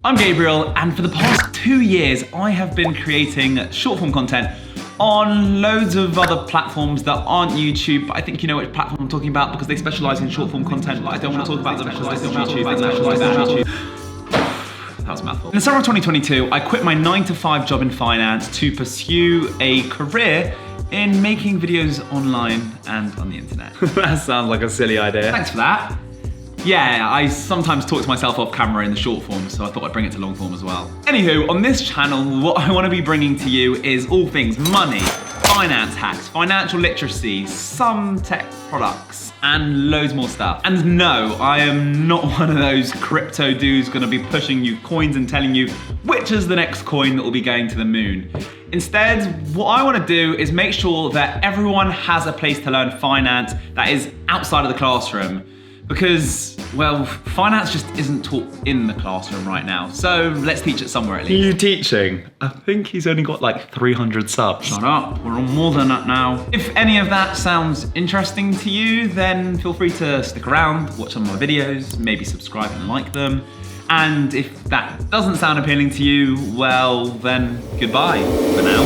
I'm Gabriel, and for the past 2 years, I have been creating short form content on loads of other platforms that aren't YouTube, but I think you know which platform I'm talking about because they specialize in short form content, but I don't want to talk about them because they're YouTube. That was a mouthful. In the summer of 2022, I quit my 9-to-5 job in finance to pursue a career in making videos online and on the internet. That sounds like a silly idea. Thanks for that. Yeah, I sometimes talk to myself off camera in the short form, so I thought I'd bring it to long form as well. Anywho, on this channel, what I want to be bringing to you is all things money, finance hacks, financial literacy, some tech products, and loads more stuff. And no, I am not one of those crypto dudes gonna be pushing you coins and telling you which is the next coin that will be going to the moon. Instead, what I want to do is make sure that everyone has a place to learn finance that is outside of the classroom. Because, well, finance just isn't taught in the classroom right now. So let's teach it somewhere at least. Are you teaching? I think he's only got like 300 subs. Shut up, we're on more than that now. If any of that sounds interesting to you, then feel free to stick around, watch some of my videos, maybe subscribe and like them. And if that doesn't sound appealing to you, well, then goodbye for now.